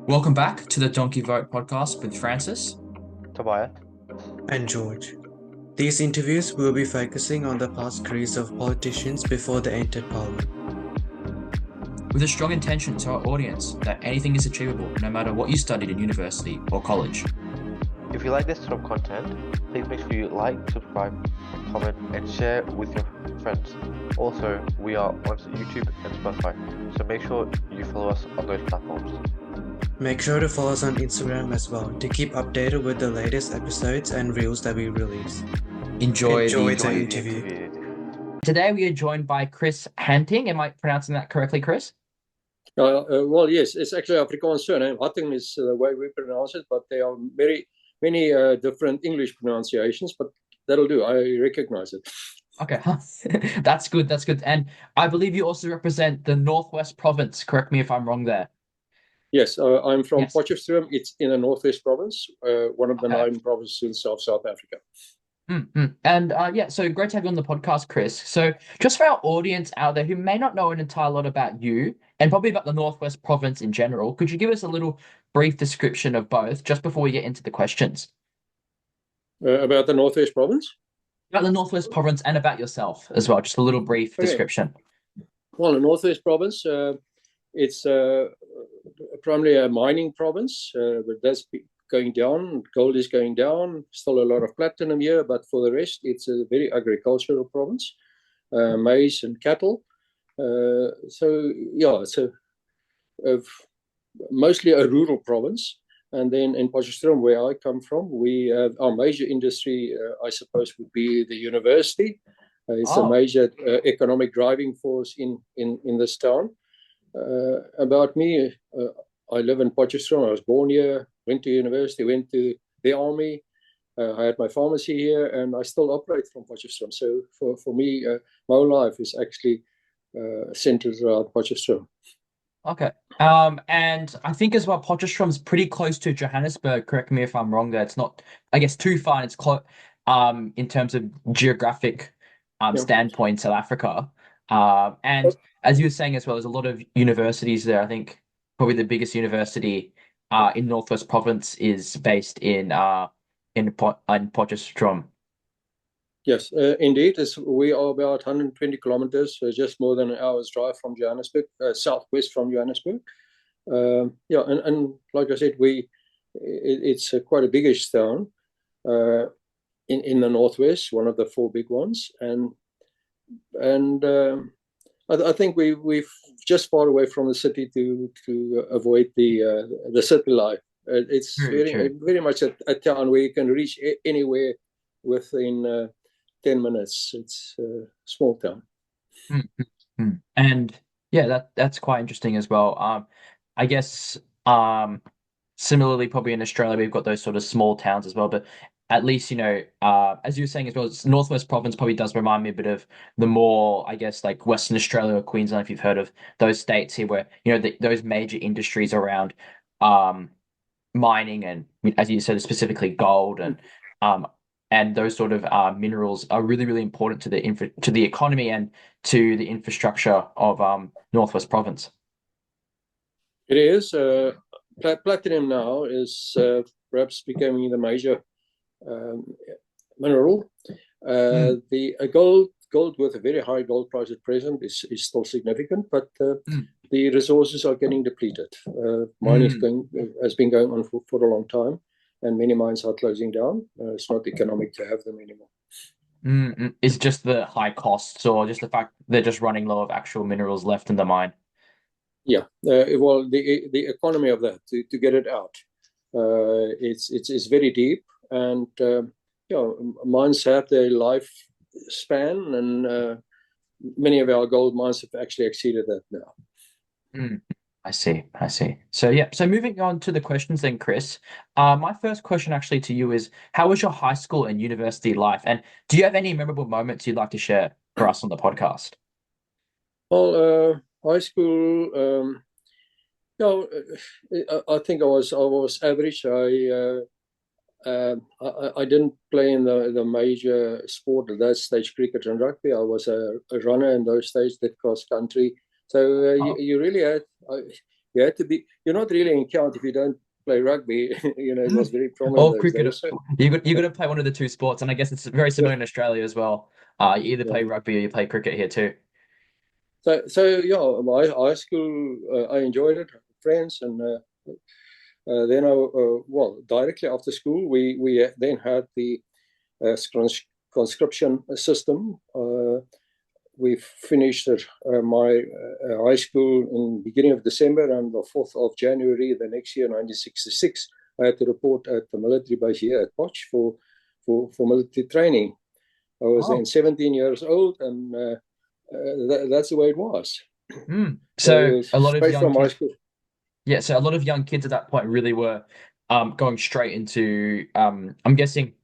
Welcome back to the Donkey Vote podcast with Francis. Tobias. And George. These interviews will be focusing on the past careers of politicians before they entered parliament. With a strong intention to our audience that anything is achievable no matter what you studied in university or college. If you like this sort of content, please make sure you like, subscribe, comment, and share with your friends. Also, we are on YouTube and Spotify, so make sure you follow us on those platforms. Make sure to follow us on Instagram as well to keep updated with the latest episodes and reels that we release. Enjoy the interview. Today we are joined by Chris Hattingh. Am I pronouncing that correctly, Chris? Well, yes, it's actually Afrikaans surname. Hattingh is the way we pronounce it, but there are many different English pronunciations, but that'll do. I recognize it. Okay, that's good. That's good. And I believe you also represent the Northwest Province. Correct me if I'm wrong there. Yes, I'm from Yes. Potchefstroom. It's in the Northwest Province, one of the 9 provinces of South Africa. And yeah, so great to have you on the podcast, Chris. So just for our audience out there who may not know an entire lot about you and probably about the Northwest Province in general, could you give us a little brief description of both just before we get into the questions? About the Northwest Province? About the Northwest Province and about yourself as well, just a little brief description. Well, the Northwest Province, it's primarily a mining province, but that's going down. Gold is going down. Still a lot of platinum here, but for the rest, it's a very agricultural province, maize and cattle. So yeah, it's mostly a rural province. And then in Potchefstroom, where I come from, we have our major industry, I suppose, would be the university. It's a major economic driving force in this town. About me, I live in Potchefstroom. I was born here, went to university, went to the army. I had my pharmacy here, and I still operate from Potchefstroom. So for me, my whole life is actually centered around Potchefstroom. Okay. And I think as well, Potchefstroom's pretty close to Johannesburg. Correct me if I'm wrong there. It's not, I guess, too far. And it's close in terms of geographic standpoint, South Africa. And as you were saying as well, there's a lot of universities there. I think probably the biggest university in Northwest Province is based in Potchefstroom. Yes, indeed. We are about 120 kilometers, just more than an hour's drive from Johannesburg, southwest from Johannesburg. Yeah, and like I said, it's quite a biggish town in the northwest, one of the 4 big ones, and I think we've just far away from the city to avoid the city life. It's very much a town where you can reach anywhere within 10 minutes. It's a small town. And yeah, that's quite interesting as well. I guess similarly, probably in Australia, we've got those sort of small towns as well. But at least, as you were saying as well, Northwest Province probably does remind me a bit of the more, I guess, like Western Australia or Queensland, if you've heard of those states here where, those major industries around mining and, as you said, specifically gold and those sort of minerals are really, really important to the economy and to the infrastructure of Northwest Province. It is. Platinum now is perhaps becoming the major mineral. The gold with a very high gold price at present is still significant, but the resources are getting depleted. Mining has been going on for a long time, and many mines are closing down. It's not economic to have them anymore. Is just the high costs or just the fact they're just running low of actual minerals left in the mine? Yeah, well, the economy of that to get it out, it's very deep, and mines have their lifespan, and many of our gold mines have actually exceeded that now. I see. So yeah, so moving on to the questions then, Chris. My first question actually to you is, how was your high school and university life? And do you have any memorable moments you'd like to share for us on the podcast? Well, high school, I think I was average. I didn't play in the major sport at that stage, cricket and rugby. I was a runner in those days, did cross country. So you really had you had to be. You're not really in count if you don't play rugby. It was very prominent Or those cricket. days. So, You got to play one of the two sports, and I guess it's very similar in Australia as well. You either play yeah. rugby or you play cricket here too. So yeah, my high school, I enjoyed it, friends, and then well, directly after school, we then had the conscription system. We finished my high school in the beginning of December, and the 4th of January the next year, 1966, I had to report at the military base here at Potch for military training. I was then 17 years old, and that's the way it was. So a lot of straight young from high kids, school. yeah. So a lot of young kids at that point really were going straight into I'm guessing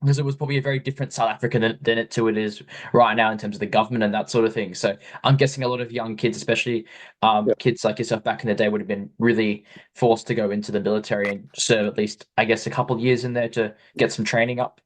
because it was probably a very different South Africa than it is right now in terms of the government and that sort of thing. So I'm guessing a lot of young kids, especially Yeah. kids like yourself back in the day, would have been really forced to go into the military and serve at least, I guess, a couple of years in there to get some training up.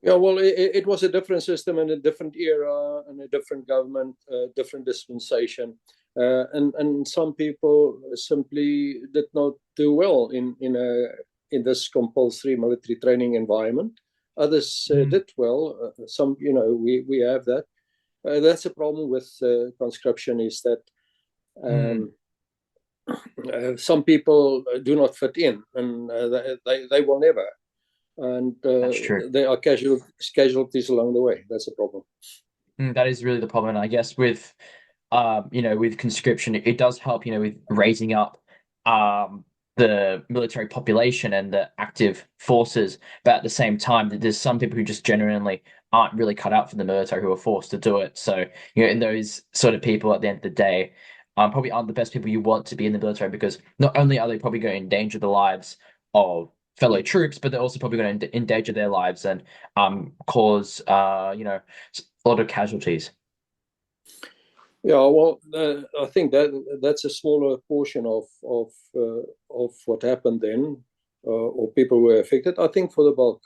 Yeah, well, it was a different system and a different era and a different government, different dispensation, and some people simply did not do well in this compulsory military training environment. Others did well. Some, we have that. That's a problem with conscription, is that some people do not fit in, and they will never. And That's true. there are casualties along the way. That's a problem. That is really the problem. And I guess with with conscription, it does help, with raising up the military population and the active forces. But at the same time, there's some people who just genuinely aren't really cut out for the military who are forced to do it. So, and those sort of people at the end of the day probably aren't the best people you want to be in the military, because not only are they probably going to endanger the lives of fellow troops, but they're also probably going to endanger their lives and cause a lot of casualties. Yeah, well, I think that's a smaller portion of what happened then, or people were affected. I think for the bulk,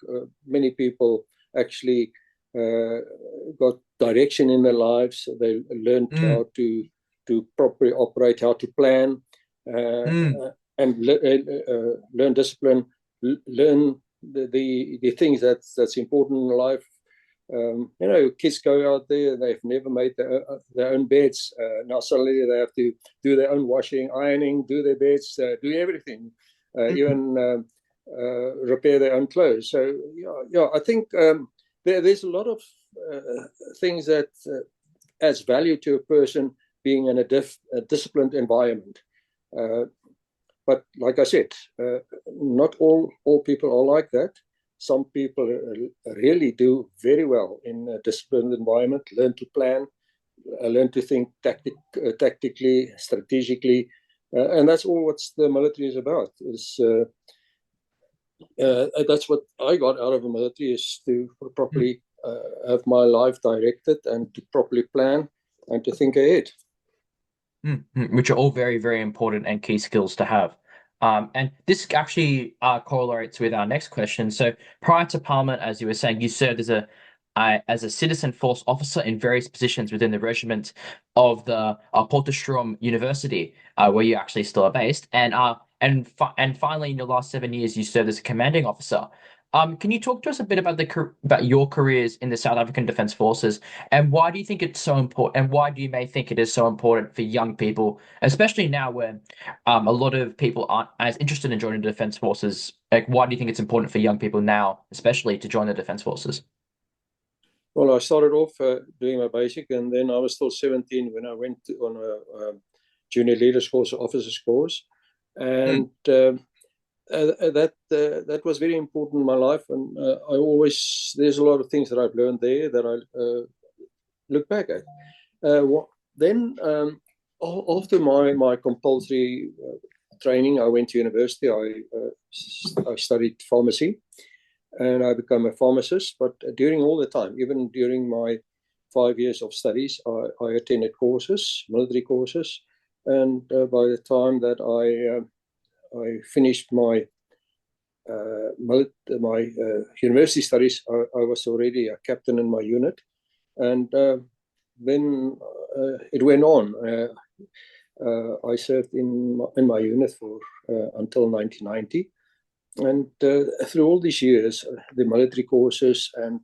many people actually got direction in their lives. They learned how to properly operate, how to plan, and learn discipline, learn the things that's important in life. Kids go out there, they've never made their own beds. Now suddenly they have to do their own washing, ironing, do their beds, do everything, even repair their own clothes. So, yeah, I think there's a lot of things that adds value to a person being in a disciplined environment. But like I said, not all people are like that. Some people really do very well in a disciplined environment, learn to plan, learn to think tactically, strategically. And that's all what the military is about. That's what I got out of the military, is to properly have my life directed and to properly plan and to think ahead. Which are all very, very important and key skills to have. And this actually correlates with our next question. So prior to Parliament, as you were saying, you served as a citizen force officer in various positions within the regiment of the Potchefstroom University, where you actually still are based. And finally, in your last 7 years, you served as a commanding officer. Can you talk to us a bit about your careers in the South African Defence Forces, and why do you think it's so important, and why do you may think it is so important for young people, especially now when a lot of people aren't as interested in joining the Defence Forces? Like, why do you think it's important for young people now, especially, to join the Defence Forces? Well, I started off doing my basic, and then I was still 17 when I went on a junior leaders course, officers course, and that was very important in my life. And there's a lot of things that I've learned there that I look back at. Then after my compulsory training, I went to university. I studied pharmacy, and I became a pharmacist. But during all the time, even during my 5 years of studies, I attended courses, military courses, and by the time that I finished my university studies, I was already a captain in my unit, and then it went on. I served in my unit for until 1990, and through all these years, the military courses and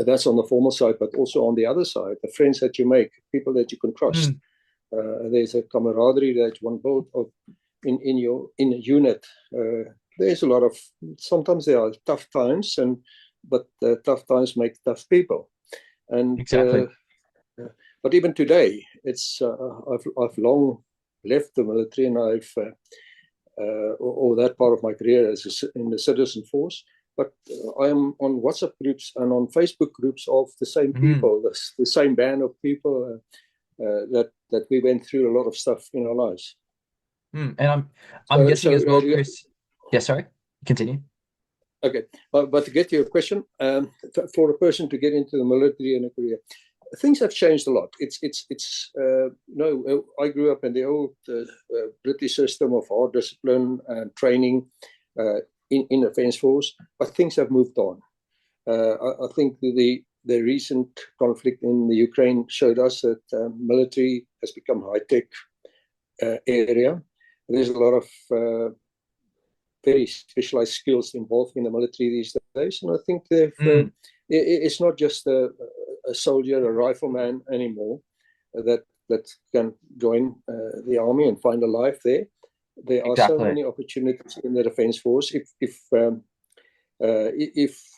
that's on the formal side, but also on the other side, the friends that you make, people that you can trust. There's a camaraderie that one build of in a unit. There's a lot of, sometimes there are tough times, but tough times make tough people. And Exactly. but even today, it's I've long left the military, and I've or that part of my career is in the citizen force. But I am on WhatsApp groups and on Facebook groups of the same people, the same band of people that we went through a lot of stuff in our lives. And I'm guessing as well, Chris. Yeah, sorry. Continue. Okay, but to get to your question, for a person to get into the military and a career, things have changed a lot. It's no, I grew up in the old British system of hard discipline and training in the defense force, but things have moved on. I think the recent conflict in the Ukraine showed us that military has become high-tech area. There's a lot of very specialized skills involved in the military these days, and I think it's not just a soldier, a rifleman anymore that can join the army and find a life there. There are so many opportunities in the defense force if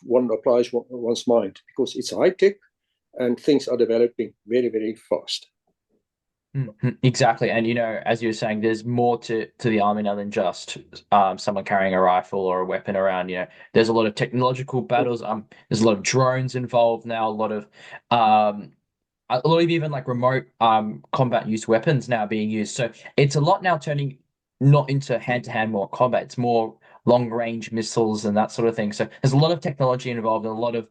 one applies one's mind, because it's high tech and things are developing very, very fast. Exactly. And, as you were saying, there's more to the army now than just someone carrying a rifle or a weapon around. There's a lot of technological battles. There's a lot of drones involved now, a lot of even like remote combat use weapons now being used. So it's a lot now turning not into hand-to-hand more combat. It's more long-range missiles and that sort of thing. So there's a lot of technology involved and a lot of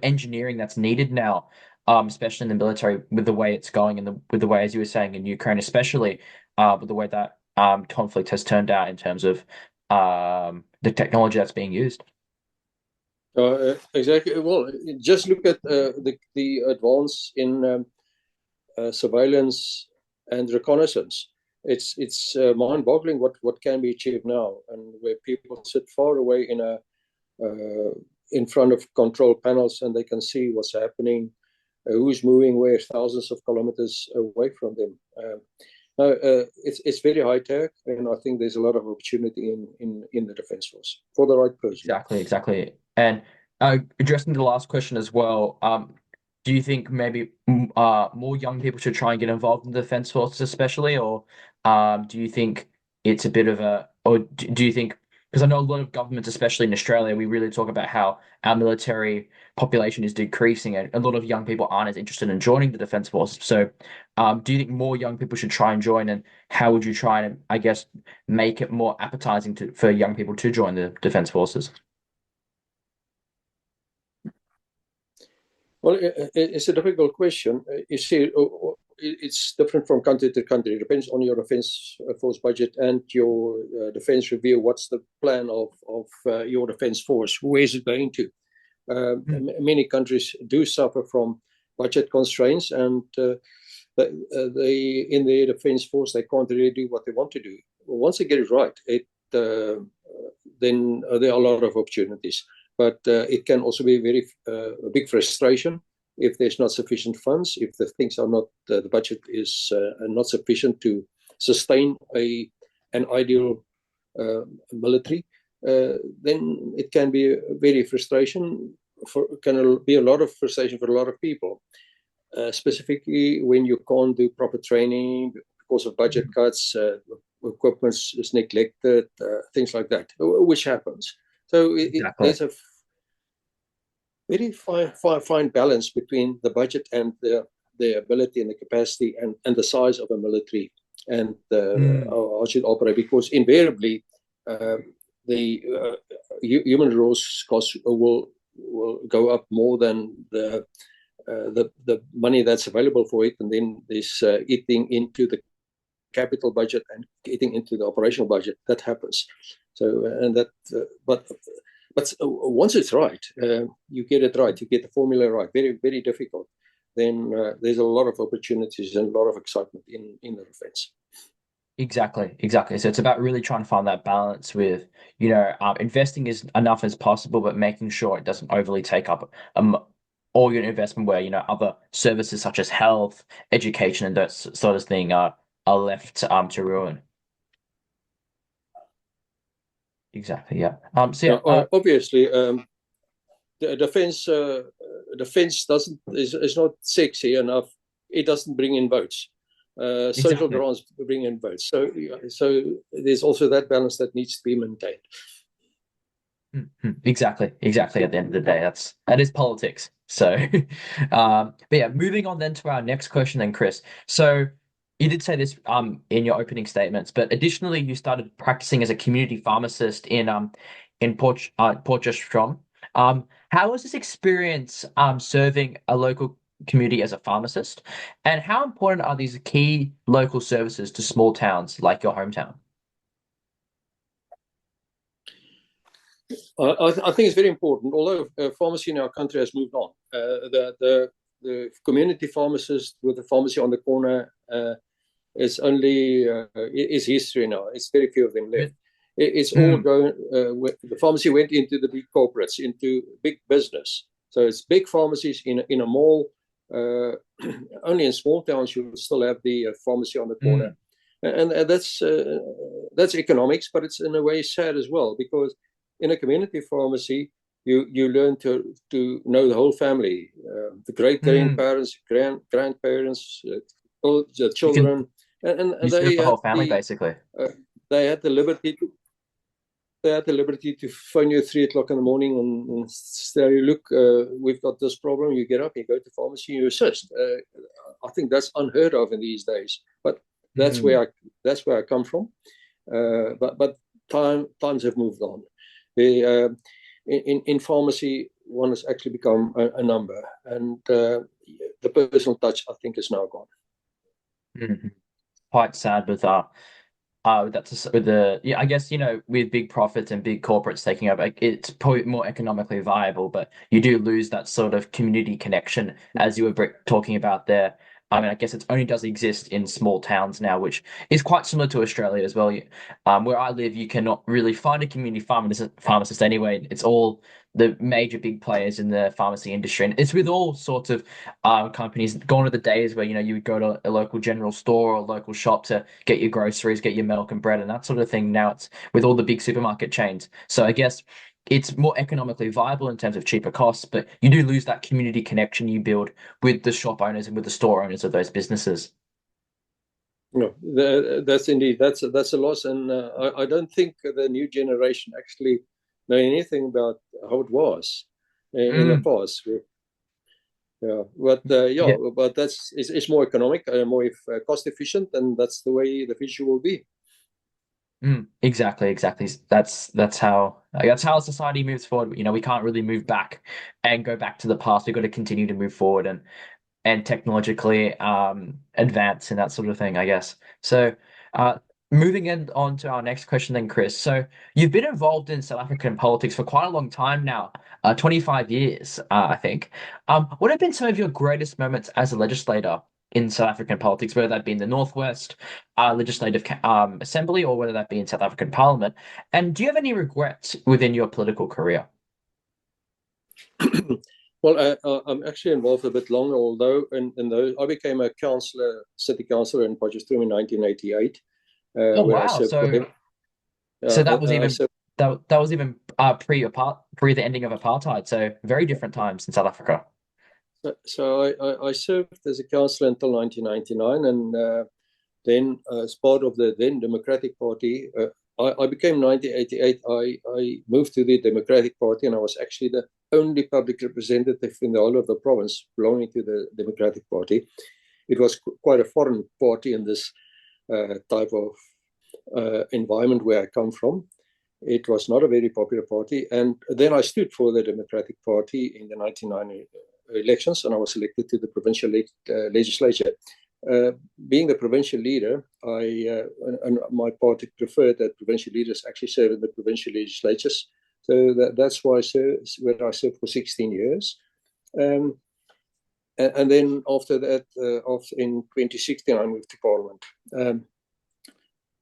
engineering that's needed now. Especially in the military, with the way it's going and with the way, as you were saying, in Ukraine, especially with the way that conflict has turned out in terms of the technology that's being used. Exactly. Well, just look at the advance in surveillance and reconnaissance. It's mind-boggling what can be achieved now, and where people sit far away in front of control panels and they can see what's happening. Who's moving where, thousands of kilometers away from them. It's very high tech, and I think there's a lot of opportunity in the defense force for the right person. Exactly. And addressing the last question as well, do you think maybe more young people should try and get involved in the defense forces, especially, or do you think it's a bit of do you think? Because I know a lot of governments, especially in Australia, we really talk about how our military population is decreasing and a lot of young people aren't as interested in joining the defense force. So do you think more young people should try and join, and how would you try and, I guess, make it more appetizing for young people to join the defense forces? Well, it's a difficult question. You see, it's different from country to country. It depends on your defense force budget and your defense review. What's the plan of your defense force? Where is it going to? Many countries do suffer from budget constraints, and they in their defense force they can't really do what they want to do. Once they get it right, then there are a lot of opportunities. But it can also be a big frustration if there's not sufficient funds, if the things are not, the budget is not sufficient to sustain an ideal military. Then it can be very can be a lot of frustration for a lot of people, specifically when you can't do proper training because of budget cuts, equipment is neglected, things like that, which happens. So there's a very fine balance between the budget and the ability and the capacity and the size of a military and how it should operate, because invariably the human resource costs will go up more than the money that's available for it, and then there's eating into the capital budget and eating into the operational budget. That happens. So but once it's right, you get it right, you get the formula right. Very, very difficult. then there's a lot of opportunities and a lot of excitement in the defense. Exactly, exactly. So it's about really trying to find that balance with, investing is enough as possible, but making sure it doesn't overly take up all your investment where, other services such as health, education, and that sort of thing are left to ruin. Exactly, yeah. So Now, yeah, obviously, the defense is not sexy enough. It doesn't bring in votes. Social exactly. grants bring in votes. So there's also that balance that needs to be maintained. Exactly, exactly. At the end of the day, that is politics. So, but yeah, moving on then to our next question, then, Chris. So, you did say this in your opening statements, but additionally, you started practicing as a community pharmacist in Potchefstroom. How was this experience serving a local community as a pharmacist, and how important are these key local services to small towns like your hometown? I think it's very important. Although pharmacy in our country has moved on, the community pharmacist with the pharmacy on the corner is only is history now. It's very few of them left. It's all going. The pharmacy went into the big corporates, into big business. So it's big pharmacies in a mall. Only in small towns you still have the pharmacy on the corner, and that's economics, but it's in a way sad as well, because in a community pharmacy you learn to know the whole family, the great grandparents, grandparents, the children, and You serve they the had whole family, basically. they had the liberty to phone you at 3 o'clock in the morning and say, look, we've got this problem. You get up, you go to pharmacy, you assist. I think that's unheard of in these days, but that's where I come from. But times have moved on. In pharmacy, one has actually become a number, and the personal touch, I think, is now gone. Quite sad with that's with I guess with big profits and big corporates taking over, it's probably more economically viable, but you do lose that sort of community connection as you were talking about there. I mean, I guess it only does exist in small towns now, which is quite similar to Australia as well. Where I live, you cannot really find a community pharmacist anyway. It's all the major big players in the pharmacy industry, and it's with all sorts of companies. Gone are the days where you would go to a local general store or local shop to get your groceries, get your milk and bread, and that sort of thing. Now it's with all the big supermarket chains. So I guess it's more economically viable in terms of cheaper costs, but you do lose that community connection you build with the shop owners and with the store owners of those businesses. No, that's indeed that's a loss, and I don't think the new generation actually know anything about how it was in the past. Yeah, but it's more economic, more cost efficient, and that's the way the future will be. Exactly. That's how society moves forward. We can't really move back and go back to the past. We've got to continue to move forward and technologically advance and that sort of thing, I guess. So, moving on to our next question then, Chris. So you've been involved in South African politics for quite a long time now, 25 years, I think. What have been some of your greatest moments as a legislator in South African politics, whether that be in the Northwest Legislative Assembly or whether that be in South African Parliament? And do you have any regrets within your political career? Well, I'm actually involved a bit longer, although I became a city councillor in Potchefstroom in 1988. Oh wow! So that was even that was even pre the ending of apartheid. So very different times in South Africa. So I served as a councillor until 1999, and then as part of the then Democratic Party, I became 1988. I moved to the Democratic Party, and I was actually the only public representative in the whole of the province belonging to the Democratic Party. It was quite a foreign party in this type of environment where I come from. It was not a very popular party, and then I stood for the Democratic Party in the 1990 elections, and I was elected to the provincial legislature. Being the provincial leader, and my party preferred that provincial leaders actually serve in the provincial legislatures. So that's why I served for 16 years. and then after that, in 2016, I moved to Parliament.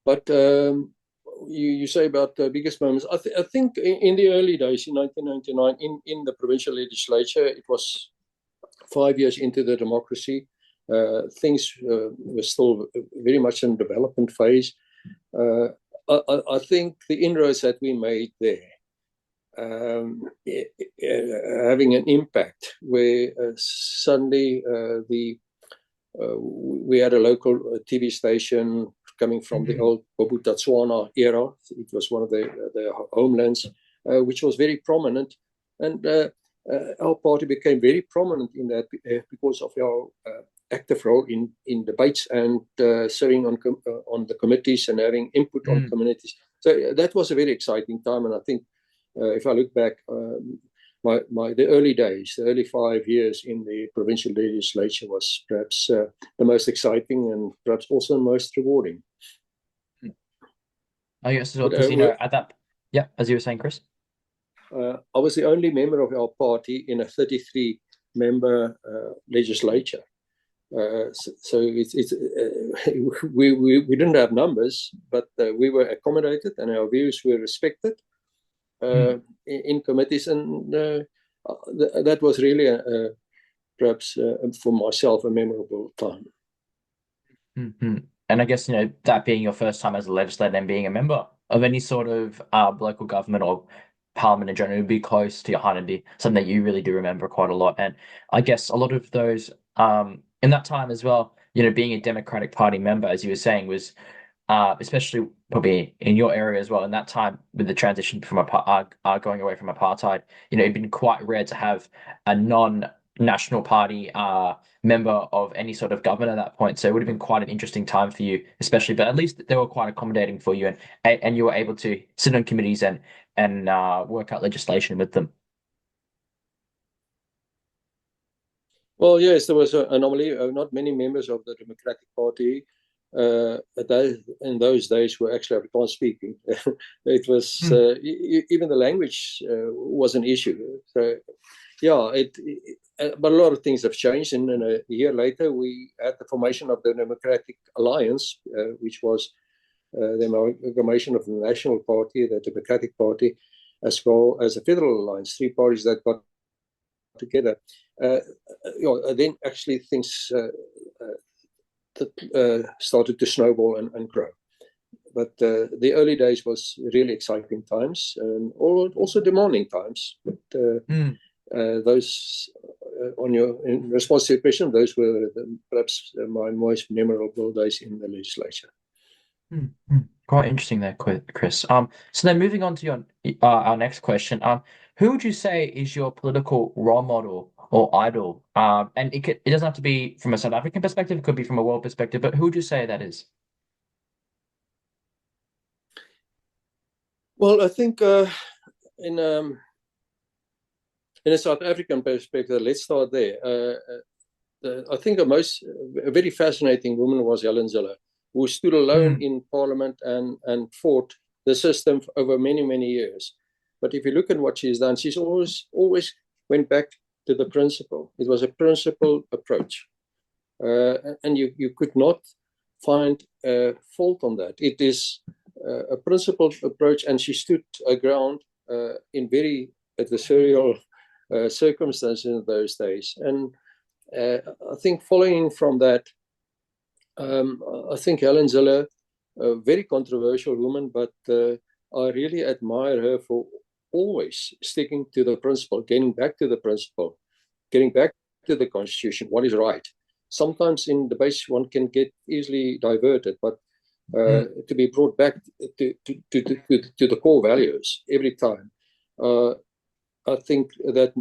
But you say about the biggest moments. I think in the early days, in 1999, in the provincial legislature, it was 5 years into the democracy. Things were still very much in development phase. I think the inroads that we made there, having an impact where suddenly we had a local TV station coming from the old Bophuthatswana era. It was one of the homelands, which was very prominent. And our party became very prominent in that because of our active role in debates and serving on the committees and having input on communities. So that was a very exciting time. And I think if I look back, the early days, the early 5 years in the provincial legislature was perhaps the most exciting and perhaps also the most rewarding. I guess as well, because at that, yeah, as you were saying, Chris. I was the only member of our party in a 33-member legislature. So we didn't have numbers, but we were accommodated and our views were respected in committees, and that was really perhaps for myself a memorable time. And I guess that being your first time as a legislator and being a member of any sort of local government or Parliament in general would be close to your heart and be something that you really do remember quite a lot. And I guess a lot of those in that time as well, being a Democratic Party member, as you were saying, was especially probably in your area as well. In that time with the transition from going away from apartheid, it'd been quite rare to have a non-national party member of any sort of government at that point. So it would have been quite an interesting time for you, especially. But at least they were quite accommodating for you, and you were able to sit on committees and work out legislation with them. Well, yes, there was an anomaly. Not many members of the Democratic Party in those days were actually Afrikaans speaking. It was even the language was an issue. So, yeah, but a lot of things have changed. And a year later, we had the formation of the Democratic Alliance, which was the amalgamation of the National Party, the Democratic Party, as well as a federal alliance, three parties that got together. Then actually things started to snowball and grow. But the early days was really exciting times and also demanding times. But those, in response to your question, those were perhaps my most memorable days in the legislature. Quite interesting there, Chris. So then moving on to our next question. Who would you say is your political role model or idol? And it doesn't have to be from a South African perspective, it could be from a world perspective, but who would you say that is? Well, I think in a South African perspective, let's start there. I think a very fascinating woman was Helen Zille, who stood alone in Parliament and fought the system over many, many years. But if you look at what she's done, she's always went back to the principle. It was a principled approach. And you could not find a fault on that. It is a principled approach, and she stood her ground in very adversarial circumstances in those days. And I think following from that, I think Helen Zille, a very controversial woman, but I really admire her for always sticking to the principle, getting back to the principle, getting back to the Constitution, what is right. Sometimes in debates one can get easily diverted, but to be brought back to the core values every time. I think that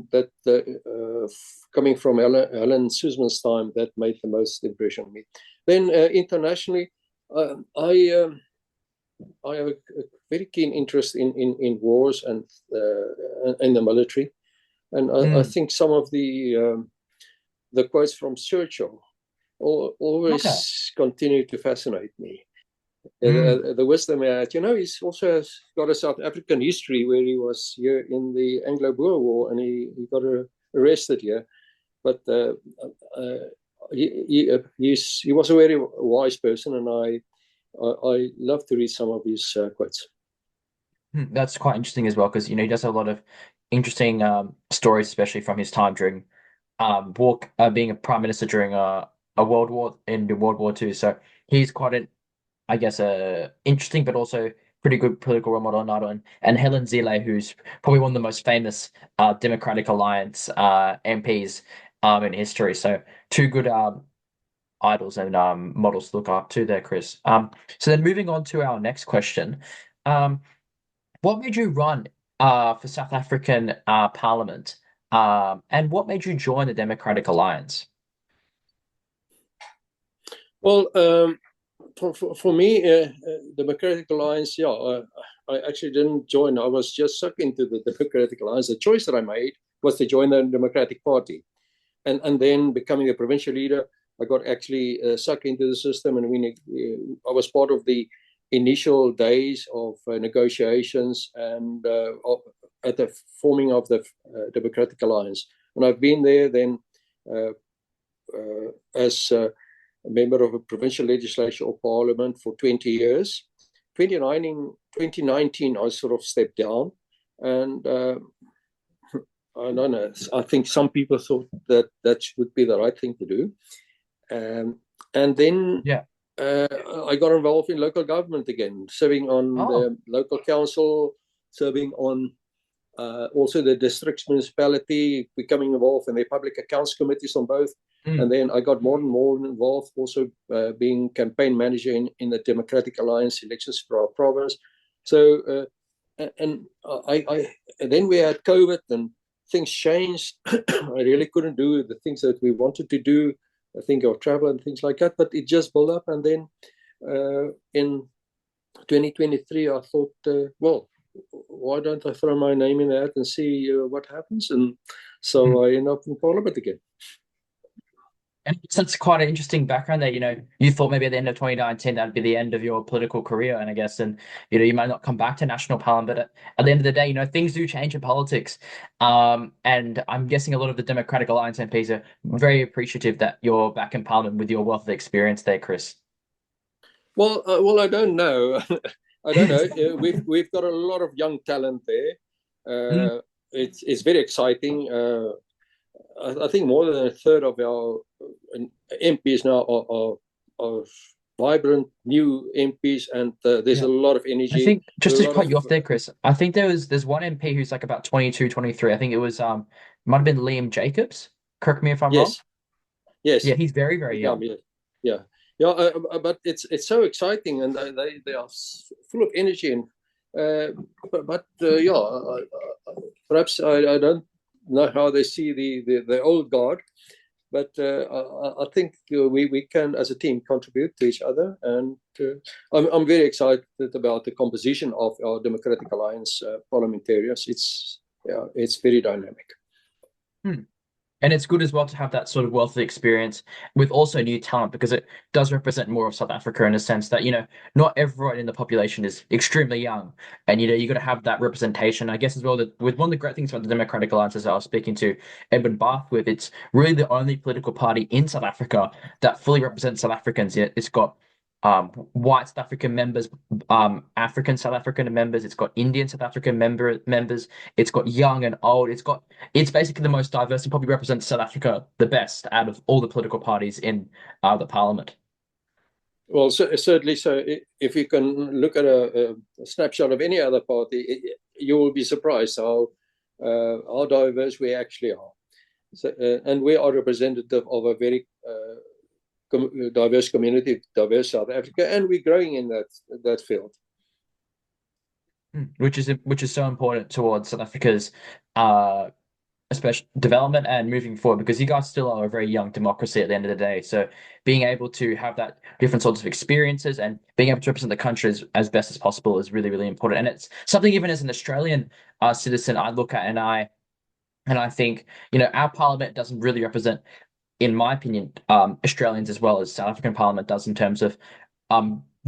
coming from Helen Suzman's time, that made the most impression on me. Then internationally, I have a very keen interest in wars and in the military, and I think some of the quotes from Churchill always continue to fascinate me. The wisdom he had, he's also got a South African history where he was here in the Anglo-Boer War and he got arrested here. but he was a very wise person, and I love to read some of his quotes. That's quite interesting as well because he does have a lot of interesting stories, especially from his time during being a prime minister during a world war in World War II. So he's quite an I guess interesting but also pretty good political role model and Helen Zille, who's probably one of the most famous Democratic Alliance MPs in history. So two good idols and models to look up to there, Chris. So then moving on to our next question. Um, what made you run for South African Parliament? And what made you join the Democratic Alliance? Well, for me, Democratic Alliance, I actually didn't join. I was just sucked into the Democratic Alliance. The choice that I made was to join the Democratic Party. And then becoming a provincial leader, I got actually sucked into the system. And I was part of the initial days of negotiations and at the forming of the Democratic Alliance. And I've been there then as a member of a provincial legislature or parliament for 20 years. 2019, I sort of stepped down. And I don't know. I think some people thought that would be the right thing to do. And then I got involved in local government again, serving on the local council, serving on also the district's municipality, becoming involved in the public accounts committees on both. And then I got more and more involved, also being campaign manager in the Democratic Alliance elections for our province. So, and then we had COVID and things changed. I really couldn't do the things that we wanted to do. I think of travel and things like that, but it just built up. And then in 2023, I thought, well, why don't I throw my name in the hat and see what happens? And so I ended up in Parliament again. And that's quite an interesting background there. You thought maybe at the end of 2019 that'd be the end of your political career, and I guess, and you might not come back to national parliament, but at the end of the day, things do change in politics. And I'm guessing a lot of the Democratic Alliance MPs are very appreciative that you're back in parliament with your wealth of experience there, Chris. Well, I don't know. I don't know. We've got a lot of young talent there. It's very exciting. I think more than a third of our MPs now are vibrant new MPs, and there's a lot of energy. I think just to cut you off there, Chris, I think there's one MP who's like about 22, 23. I think it was might have been Liam Jacobs. Correct me if I'm wrong. Yes. Yeah, he's very, very young. Yeah. But it's so exciting, and they are full of energy. And perhaps I don't know how they see the old guard, but I think we can, as a team, contribute to each other. And I'm very excited about the composition of our Democratic Alliance parliamentarians. It's very dynamic. And it's good as well to have that sort of wealth of experience with also new talent, because it does represent more of South Africa in a sense that, not everyone in the population is extremely young. And, you got to have that representation. I guess as well that with one of the great things about the Democratic Alliance, as I was speaking to Edmund Bath with, it's really the only political party in South Africa that fully represents South Africans. It's got white South African members, African South African members. It's got Indian South African members. It's got young and old. It's basically the most diverse and probably represents South Africa the best out of all the political parties in the parliament. Well, certainly. So if you can look at a snapshot of any other party, you will be surprised how diverse we actually are. So, and we are representative of a very diverse community, diverse South Africa, and we're growing in that field, which is so important towards South Africa's especially development and moving forward, because you guys still are a very young democracy at the end of the day. So being able to have that different sorts of experiences and being able to represent the country as best as possible is really, really important. And it's something even as an Australian citizen I look at and I think our parliament doesn't really represent, in my opinion, Australians as well as South African Parliament does in terms of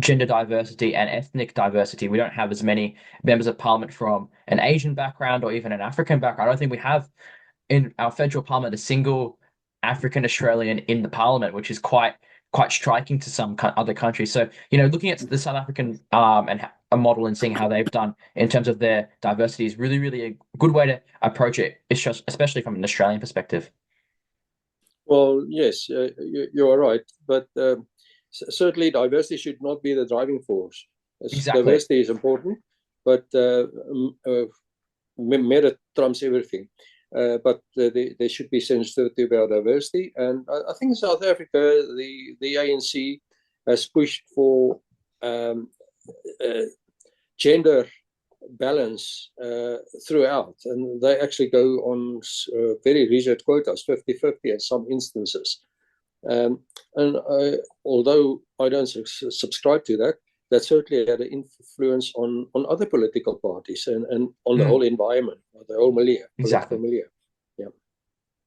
gender diversity and ethnic diversity. We don't have as many members of Parliament from an Asian background or even an African background. I don't think we have in our federal Parliament a single African Australian in the parliament, which is quite striking to some other countries. So, looking at the South African and a model and seeing how they've done in terms of their diversity is really, really a good way to approach it, especially from an Australian perspective. Well, yes, you are right, but certainly diversity should not be the driving force. Exactly. Diversity is important, but merit trumps everything. But there should be sensitivity about diversity, and I think in South Africa, the ANC has pushed for gender balance throughout, and they actually go on very rigid quotas, 50-50 in some instances. And although I don't subscribe to that, that certainly had an influence on other political parties and on the whole environment, the whole milieu, Exactly. political milieu.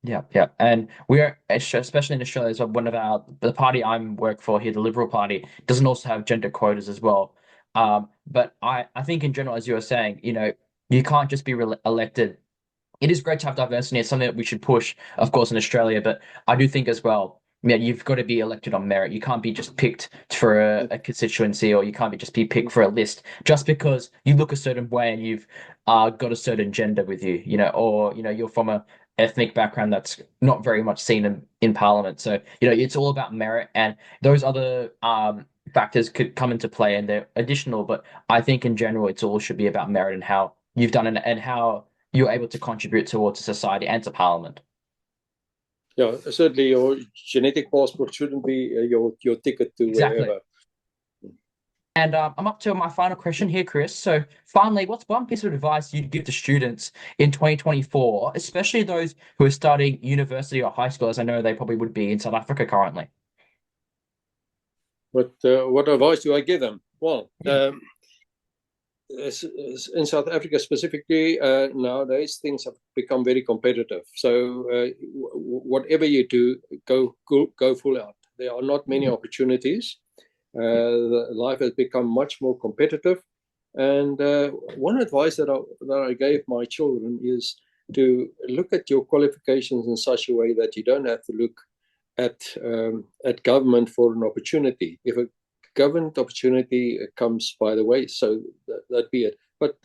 Yeah. And we're, especially in Australia, as well, the party I'm work for here, the Liberal Party, doesn't also have gender quotas as well. But I think in general, as you were saying, you can't just be elected. It is great to have diversity. It's something that we should push, of course, in Australia. But I do think as well, yeah, you've got to be elected on merit. You can't be just picked for a constituency, or you can't be picked for a list just because you look a certain way and you've got a certain gender with you, or you're from a ethnic background that's not very much seen in Parliament. So it's all about merit, and those other factors could come into play, and they're additional. But I think in general, it's all should be about merit and how you've done it and how you're able to contribute towards society and to Parliament. Yeah, certainly your genetic passport shouldn't be your ticket to wherever. And I'm up to my final question here, Chris. So finally, what's one piece of advice you'd give to students in 2024, especially those who are studying university or high school, as I know they probably would be in South Africa currently? But what advice do I give them? Well, in South Africa specifically, nowadays things have become very competitive. So whatever you do, go full out. There are not many opportunities. Life has become much more competitive. And one advice that I gave my children is to look at your qualifications in such a way that you don't have to look at government for an opportunity. If a government opportunity comes by the way, so that be it. But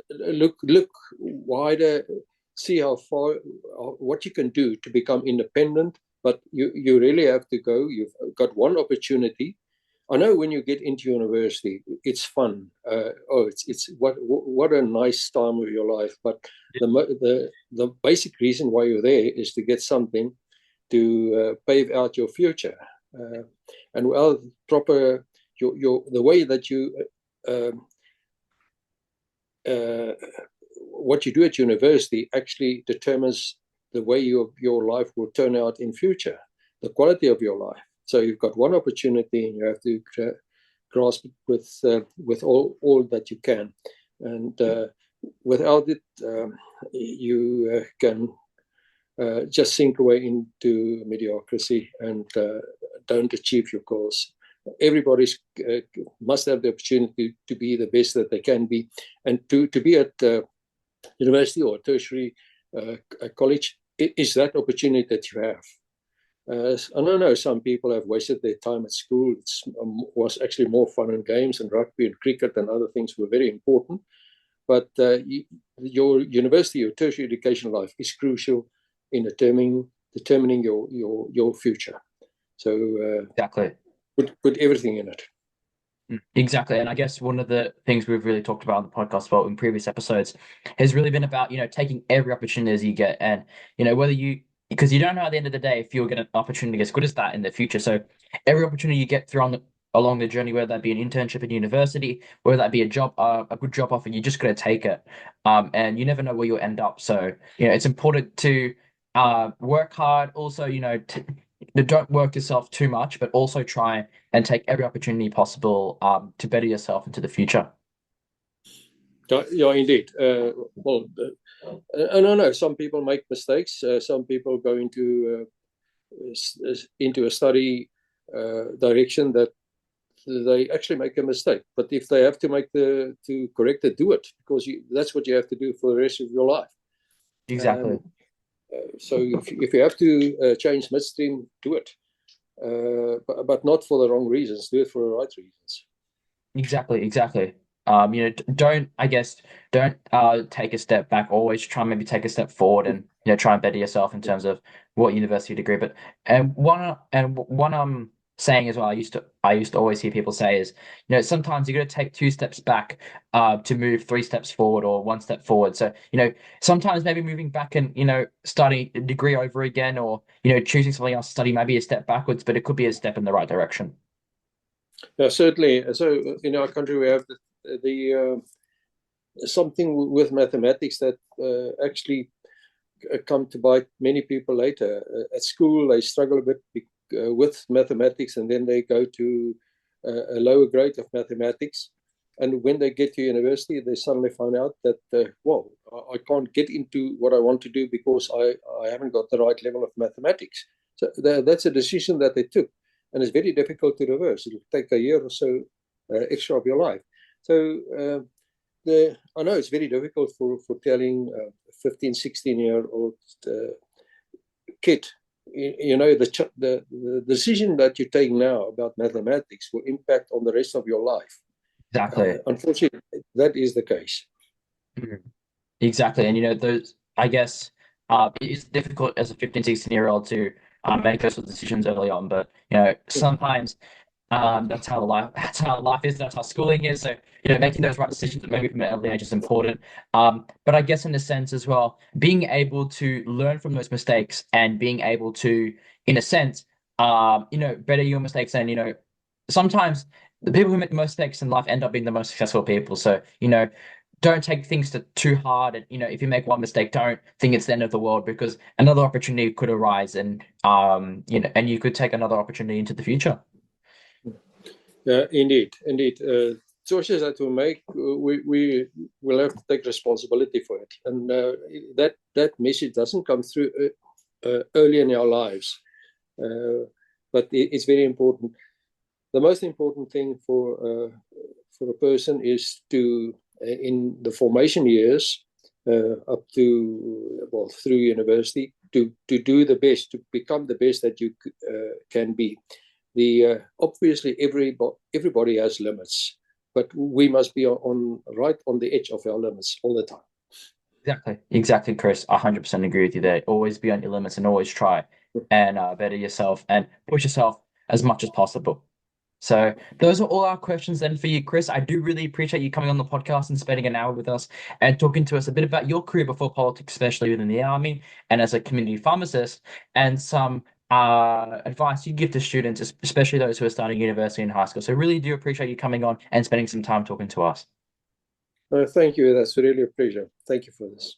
look wider, see how far, what you can do to become independent. But you really have to go. You've got one opportunity. I know when you get into university, it's fun. It's what a nice time of your life. But the basic reason why you're there is to get something to pave out your future. And well, proper the way that you what you do at university actually determines the way your life will turn out in future, the quality of your life. So you've got one opportunity, and you have to grasp it with all that you can, and without it, you can just sink away into mediocrity and don't achieve your goals. Everybody must have the opportunity to be the best that they can be, and to be at university or tertiary college is that opportunity that you have. I don't know, some people have wasted their time at school. It was actually more fun and games, and rugby and cricket and other things were very important. But your university, your tertiary education life is crucial in determining your future. So exactly, put everything in it. Exactly. And I guess one of the things we've really talked about on the podcast, well, in previous episodes, has really been about, taking every opportunity as you get. And, because you don't know at the end of the day if you'll get an opportunity as good as that in the future. So every opportunity you get along the journey, whether that be an internship in university, whether that be a job, a good job offer, you just got to take it. And you never know where you'll end up. So, it's important to work hard. Also, don't work yourself too much, but also try and take every opportunity possible to better yourself into the future. Yeah, indeed. Well, I don't know. Some people make mistakes. Some people go into a study direction that they actually make a mistake. But if they have to correct it, do it, because that's what you have to do for the rest of your life. Exactly. So if you have to change midstream, do it, but not for the wrong reasons. Do it for the right reasons. Exactly. Don't take a step back. Always try and maybe take a step forward and try and better yourself in terms of what university degree. But one saying as well, I used to always hear people say is, sometimes you got to take two steps back to move three steps forward or one step forward. So, sometimes maybe moving back and starting a degree over again, or choosing something else to study maybe a step backwards, but it could be a step in the right direction. Yeah, certainly. So in our country, we have the something with mathematics that actually come to bite many people later. At school, they struggle a bit with mathematics, and then they go to a lower grade of mathematics. And when they get to university, they suddenly find out that, well, I can't get into what I want to do because I haven't got the right level of mathematics. So that's a decision that they took. And it's very difficult to reverse. It'll take a year or so extra of your life. So I know it's very difficult for telling a 15, 16-year-old kid, the decision that you take now about mathematics will impact on the rest of your life. Exactly. Unfortunately, that is the case. Exactly. And those, I guess, it's difficult as a 15, 16-year-old to make those sort of decisions early on. But sometimes that's how life is, that's how schooling is. So, making those right decisions maybe from an early age is important. But I guess in a sense as well, being able to learn from those mistakes and being able to, in a sense, better your mistakes. And sometimes the people who make the most mistakes in life end up being the most successful people. So, don't take things too hard. And, if you make one mistake, don't think it's the end of the world, because another opportunity could arise, and and you could take another opportunity into the future. Indeed. Choices that we make, we will have to take responsibility for it, and that message doesn't come through early in our lives, but it's very important. The most important thing for a person is to, in the formation years, up to, well, through university, to do the best, to become the best that you can be. Obviously everybody has limits, but we must be right on the edge of our limits all the time. Exactly, Chris. 100% agree with you there. Always be on your limits and always try and better yourself and push yourself as much as possible. So those are all our questions then for you, Chris. I do really appreciate you coming on the podcast and spending an hour with us and talking to us a bit about your career before politics, especially within the army and as a community pharmacist, and some advice you give to students, especially those who are starting university and high school. So really do appreciate you coming on and spending some time talking to us. Thank you. That's really a pleasure. Thank you for this.